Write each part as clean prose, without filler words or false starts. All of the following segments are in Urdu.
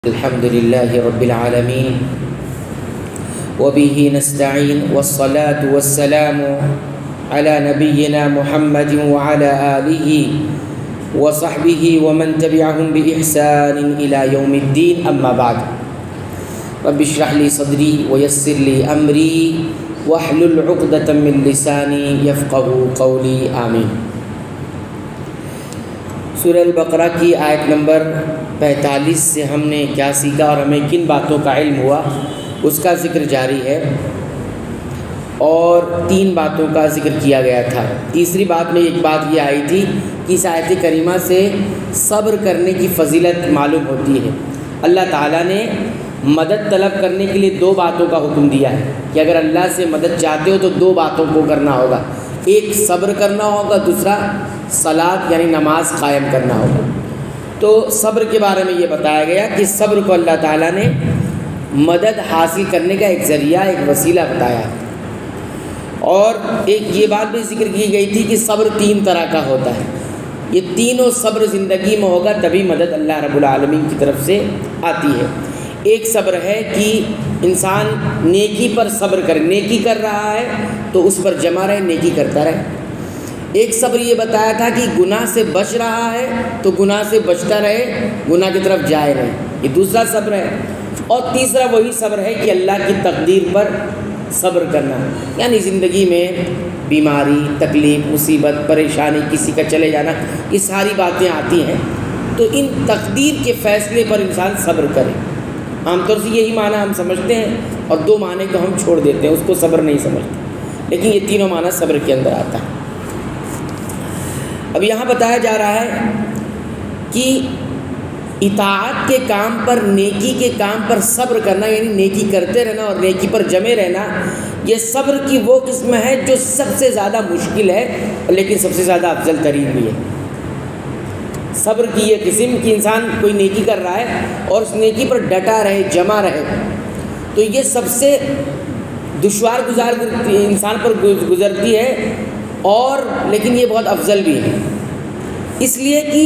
الحمد لله رب العالمين وبه نستعين والصلاة والسلام على نبينا محمد وعلى آله وصحبه ومن تبعهم بإحسان إلى يوم الدين أما بعد رب اشرح لي صدري ويسر لي أمري واحلل عقدة من لساني يفقهوا قولي آمين۔ سورہ البقرہ کی آیت نمبر 45 سے ہم نے کیا سیکھا اور ہمیں کن باتوں کا علم ہوا اس کا ذکر جاری ہے، اور 3 باتوں کا ذکر کیا گیا تھا۔ تیسری بات میں ایک بات یہ آئی تھی کہ اس آیت کریمہ سے صبر کرنے کی فضیلت معلوم ہوتی ہے۔ اللہ تعالیٰ نے مدد طلب کرنے کے لیے 2 باتوں کا حکم دیا ہے کہ اگر اللہ سے مدد چاہتے ہو تو 2 باتوں کو کرنا ہوگا، ایک صبر کرنا ہوگا، دوسرا صلاۃ یعنی نماز قائم کرنا ہوگا۔ تو صبر کے بارے میں یہ بتایا گیا کہ صبر کو اللہ تعالیٰ نے مدد حاصل کرنے کا ایک ذریعہ، ایک وسیلہ بتایا، اور ایک یہ بات بھی ذکر کی گئی تھی کہ صبر 3 طرح کا ہوتا ہے۔ یہ تینوں صبر زندگی میں ہوگا تبھی مدد اللہ رب العالمین کی طرف سے آتی ہے۔ ایک صبر ہے کہ انسان نیکی پر صبر کرے، نیکی کر رہا ہے تو اس پر جمع رہے، نیکی کرتا رہے۔ ایک صبر یہ بتایا تھا کہ گناہ سے بچ رہا ہے تو گناہ سے بچتا رہے، گناہ کی طرف جائے رہے، یہ دوسرا صبر ہے۔ اور تیسرا وہی صبر ہے کہ اللہ کی تقدیر پر صبر کرنا، یعنی زندگی میں بیماری، تکلیف، مصیبت، پریشانی، کسی کا چلے جانا، یہ ساری باتیں آتی ہیں تو ان تقدیر کے فیصلے پر انسان صبر کرے۔ عام طور سے یہی معنی ہم سمجھتے ہیں اور 2 معنی کو ہم چھوڑ دیتے ہیں، اس کو صبر نہیں سمجھتے، لیکن یہ تینوں معنی صبر کے اندر آتا ہے۔ اب یہاں بتایا جا رہا ہے کہ اطاعت کے کام پر، نیکی کے کام پر صبر کرنا، یعنی نیکی کرتے رہنا اور نیکی پر جمے رہنا، یہ صبر کی وہ قسم ہے جو سب سے زیادہ مشکل ہے لیکن سب سے زیادہ افضل ترین بھی ہے۔ صبر کی یہ قسم کہ انسان کوئی نیکی کر رہا ہے اور اس نیکی پر ڈٹا رہے، جمع رہے، تو یہ سب سے دشوار گزار انسان پر گزرتی ہے، اور لیکن یہ بہت افضل بھی ہے، اس لیے کہ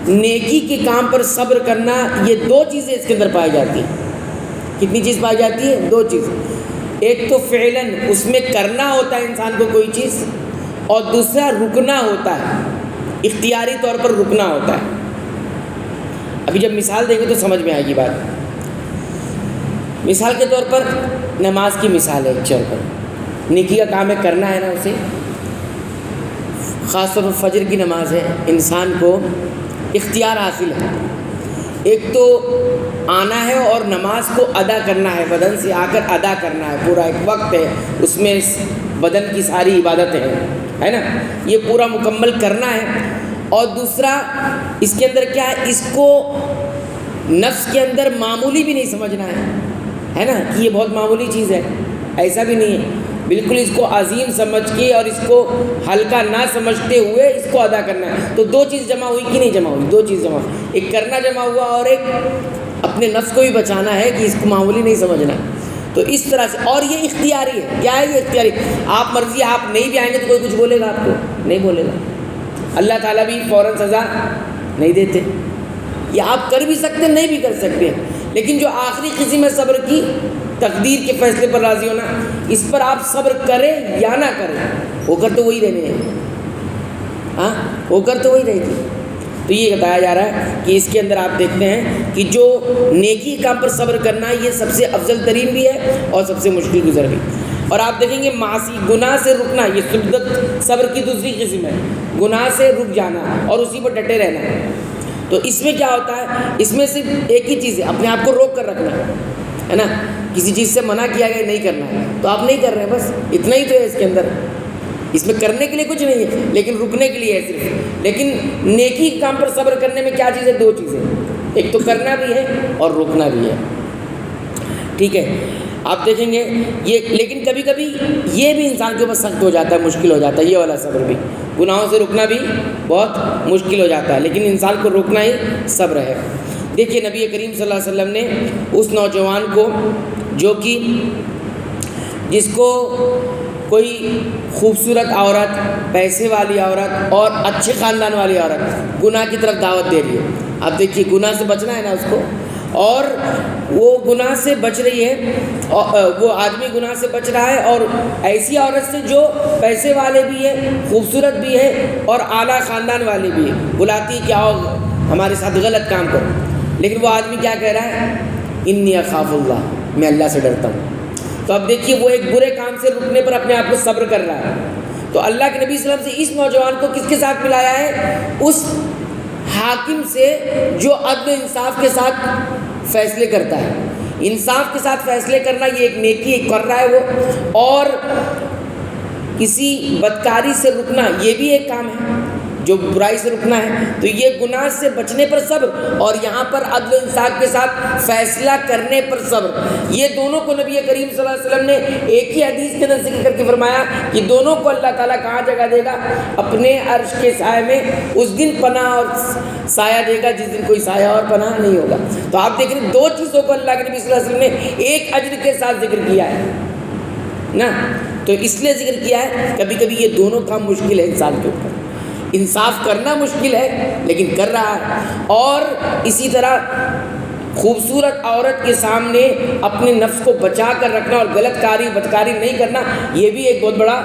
نیکی کے کام پر صبر کرنا، یہ 2 چیزیں اس کے اندر پائی جاتی ہیں۔ کتنی چیز پائی جاتی ہے؟ 2 چیز۔ ایک تو فعلاً اس میں کرنا ہوتا ہے انسان کو کوئی چیز، اور دوسرا رکنا ہوتا ہے، اختیاری طور پر رکنا ہوتا ہے۔ ابھی جب مثال دیں گے تو سمجھ میں آئے گی بات۔ مثال کے طور پر نماز کی مثال ہے، ایک طور پر نیکی کا کام ہے، کرنا ہے نا اسے، خاص طور پر فجر کی نماز ہے، انسان کو اختیار حاصل ہے، ایک تو آنا ہے اور نماز کو ادا کرنا ہے، بدن سے آ کر ادا کرنا ہے، پورا ایک وقت ہے اس میں بدن کی ساری عبادتیں ہیں، ہے نا، یہ پورا مکمل کرنا ہے۔ اور دوسرا اس کے اندر کیا ہے، اس کو نفس کے اندر معمولی بھی نہیں سمجھنا ہے نا، کہ یہ بہت معمولی چیز ہے، ایسا بھی نہیں ہے، بالکل اس کو عظیم سمجھ کے اور اس کو ہلکا نہ سمجھتے ہوئے اس کو ادا کرنا ہے۔ تو 2 چیز جمع ہوئی کہ نہیں جمع ہوئی؟ 2 چیز جمع ہوئی، ایک کرنا جمع ہوا اور ایک اپنے نفس کو بھی بچانا ہے کہ اس کو معمولی نہیں سمجھنا۔ تو اس طرح سے، اور یہ اختیاری ہے۔ کیا ہے یہ اختیاری؟ آپ مرضی، آپ نہیں بھی آئیں گے تو کوئی کچھ بولے گا آپ کو؟ نہیں بولے گا۔ اللہ تعالیٰ بھی فوراً سزا نہیں دیتے، یہ آپ کر بھی سکتے ہیں، نہیں بھی کر سکتے، لیکن جو آخری قسم ہے صبر کی، تقدیر کے فیصلے پر راضی ہونا، اس پر آپ صبر کریں یا نہ کریں، ہو کر تو وہی رہنے ہیں، ہاں ہو کر تو وہی رہے گی۔ تو یہ بتایا جا رہا ہے کہ اس کے اندر آپ دیکھتے ہیں کہ جو نیکی کام پر صبر کرنا ہے، یہ سب سے افضل ترین بھی ہے اور سب سے مشکل گزر بھی۔ اور آپ دیکھیں گے معاصی، گناہ سے رکنا، یہ شدت صبر کی دوسری قسم ہے، گناہ سے رک جانا اور اسی پر ڈٹے رہنا۔ تو اس میں کیا ہوتا ہے، اس میں صرف ایک ہی چیز ہے، اپنے آپ کو روک کر رکھنا ہے نا، کسی چیز سے منع کیا گیا نہیں کرنا ہے تو آپ نہیں کر رہے ہیں، بس اتنا ہی تو ہے اس کے اندر۔ اس میں کرنے کے لیے کچھ نہیں ہے لیکن رکنے کے لیے ہے صرف۔ لیکن نیکی کام پر صبر کرنے میں کیا چیز ہے؟ 2 چیزیں، ایک تو کرنا بھی ہے اور رکنا بھی ہے، ٹھیک ہے۔ آپ دیکھیں گے یہ، لیکن کبھی کبھی یہ بھی انسان کے اوپر سخت ہو جاتا ہے، مشکل ہو جاتا ہے، یہ والا صبر بھی، گناہوں سے رکنا بھی بہت مشکل ہو جاتا ہے، لیکن انسان کو روکنا ہی صبر ہے۔ دیکھیے نبی کریم صلی اللہ علیہ وسلم نے اس نوجوان کو جو کہ جس کو کوئی خوبصورت عورت، پیسے والی عورت اور اچھے خاندان والی عورت گناہ کی طرف دعوت دے رہی ہے، آپ دیکھیے گناہ سے بچنا ہے نا اس کو، اور وہ گناہ سے بچ رہی ہے، وہ آدمی گناہ سے بچ رہا ہے، اور ایسی عورت سے جو پیسے والے بھی ہے، خوبصورت بھی ہے اور اعلیٰ خاندان والے بھی ہے، بلاتی کہ آؤ ہمارے ساتھ غلط کام کرو، لیکن وہ آدمی کیا کہہ رہا ہے؟ انی اخاف اللہ، میں اللہ سے ڈرتا ہوں۔ تو اب دیکھیے وہ ایک برے کام سے رکنے پر اپنے آپ کو صبر کر رہا ہے۔ تو اللہ کے نبی صلی اللہ علیہ وسلم سے اس نوجوان کو کس کے ساتھ ملایا ہے؟ اس حاکم سے جو عدل و انصاف کے ساتھ فیصلے کرتا ہے۔ انصاف کے ساتھ فیصلے کرنا یہ ایک نیکی کر رہا ہے وہ، اور کسی بدکاری سے رکنا یہ بھی ایک کام ہے، جو برائی سے رکنا ہے۔ تو یہ گناہ سے بچنے پر صبر، اور یہاں پر عدل و انصاف کے ساتھ فیصلہ کرنے پر صبر، یہ دونوں کو نبی کریم صلی اللہ علیہ وسلم نے ایک ہی حدیث کے اندر ذکر کر کے فرمایا کہ دونوں کو اللہ تعالیٰ کہاں جگہ دے گا؟ اپنے عرش کے سائے میں، اس دن پناہ اور سایہ دے گا جس دن کوئی سایہ اور پناہ نہیں ہوگا۔ تو آپ دیکھ رہے ہیں دو چیزوں کو اللہ کے نبی صلی اللہ علیہ وسلم نے ایک اجر کے ساتھ ذکر کیا ہے نا۔ تو اس لیے ذکر کیا ہے، کبھی کبھی یہ دونوں کام مشکل ہے انسان کے اوپر، انصاف کرنا مشکل ہے لیکن کر رہا ہے، اور اسی طرح خوبصورت عورت کے سامنے اپنے نفس کو بچا کر رکھنا اور غلط کاری بدکاری نہیں کرنا، یہ بھی ایک بہت بڑا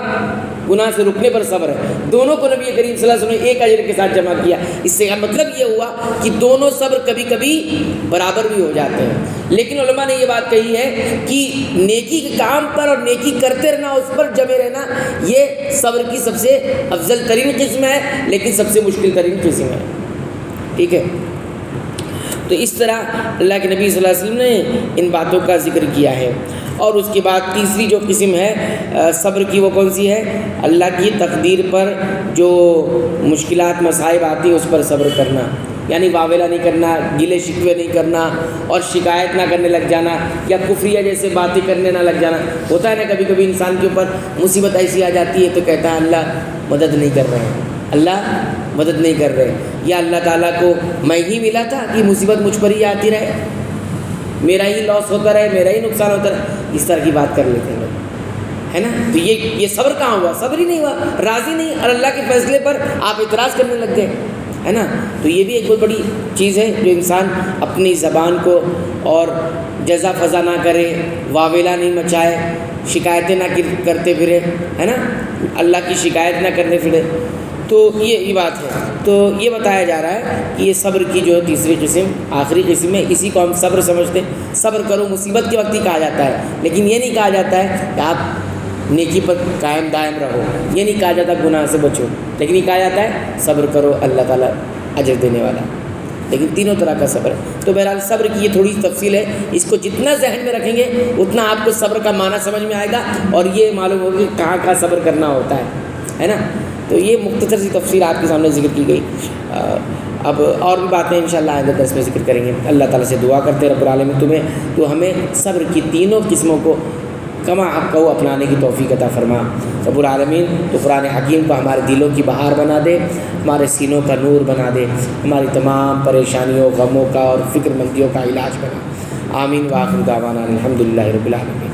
گناہ سے رکنے پر صبر ہے۔ دونوں کو نبی کریم صلی اللہ علیہ وسلم نے ایک اجر کے ساتھ جمع کیا۔ اس سے مطلب یہ ہوا کہ دونوں صبر کبھی کبھی برابر بھی ہو جاتے ہیں، لیکن علماء نے یہ بات کہی ہے کہ نیکی کے کام پر اور نیکی کرتے رہنا، اس پر جمے رہنا، یہ صبر کی سب سے افضل ترین قسم ہے، لیکن سب سے مشکل ترین قسم ہے۔ ٹھیک ہے، تو اس طرح اللہ کے نبی صلی اللہ علیہ وسلم نے ان باتوں کا ذکر کیا ہے۔ اور اس کے بعد تیسری جو قسم ہے صبر کی، وہ کون سی ہے؟ اللہ کی تقدیر پر جو مشکلات مصائب آتی ہیں اس پر صبر کرنا، یعنی واویلا نہیں کرنا، گلے شکوے نہیں کرنا، اور شکایت نہ کرنے لگ جانا، یا کفریہ جیسے باتیں کرنے نہ لگ جانا۔ ہوتا ہے نا کبھی کبھی انسان کے اوپر مصیبت ایسی آ جاتی ہے تو کہتا ہے اللہ مدد نہیں کر رہے ہیں، اللہ مدد نہیں کر رہے، یا اللہ تعالیٰ کو میں ہی ملا تھا کہ مصیبت مجھ پر ہی آتی رہے، میرا ہی لاس ہوتا رہے، میرا ہی نقصان ہوتا رہے، اس طرح کی بات کر لیتے ہیں لوگ، ہے نا۔ تو یہ صبر کہاں ہوا؟ صبر ہی نہیں ہوا، راضی نہیں، اور اللہ کے فیصلے پر آپ اعتراض کرنے لگ گئے، ہے نا۔ تو یہ بھی ایک بہت بڑی چیز ہے جو انسان اپنی زبان کو اور جزا فضا نہ کرے، واویلا نہیں مچائے، شکایتیں نہ کرتے پھرے، ہے نا، اللہ کی شکایت نہ کرنے پھرے۔ تو یہ بات ہے۔ تو یہ بتایا جا رہا ہے کہ یہ صبر کی جو تیسری قسم، آخری قسم ہے، اسی کو ہم صبر سمجھتے ہیں۔ صبر کرو مصیبت کے وقت ہی کہا جاتا ہے، لیکن یہ نہیں کہا جاتا ہے کہ آپ نیکی پر قائم دائم رہو، یہ نہیں کہا جاتا گناہ سے بچو، لیکن یہ کہا جاتا ہے صبر کرو، اللہ تعالیٰ اجر دینے والا۔ لیکن تینوں طرح کا صبر ہے۔ تو بہرحال صبر کی یہ تھوڑی تفصیل ہے، اس کو جتنا ذہن میں رکھیں گے اتنا آپ کو صبر کا معنی سمجھ میں آئے گا، اور یہ معلوم ہوگا کہ کہاں کہاں صبر کرنا ہوتا ہے نا۔ تو یہ مختصر سی تفصیل آپ کے سامنے ذکر کی گئی۔ اب اور بھی باتیں انشاءاللہ آئندہ درس میں ذکر کریں گے۔ اللہ تعالیٰ سے دعا کرتے ہیں رب العالمین تمہیں تو ہمیں صبر کی تینوں قسموں کو کما حق کو اپنانے کی توفیق عطا فرما رب العالمین۔ تو قرآن حکیم کو ہمارے دلوں کی بہار بنا دے، ہمارے سینوں کا نور بنا دے، ہماری تمام پریشانیوں غموں کا اور فکر مندیوں کا علاج بنا۔ آمین۔ وآخر دعوانا الحمدللہ رب العالمین۔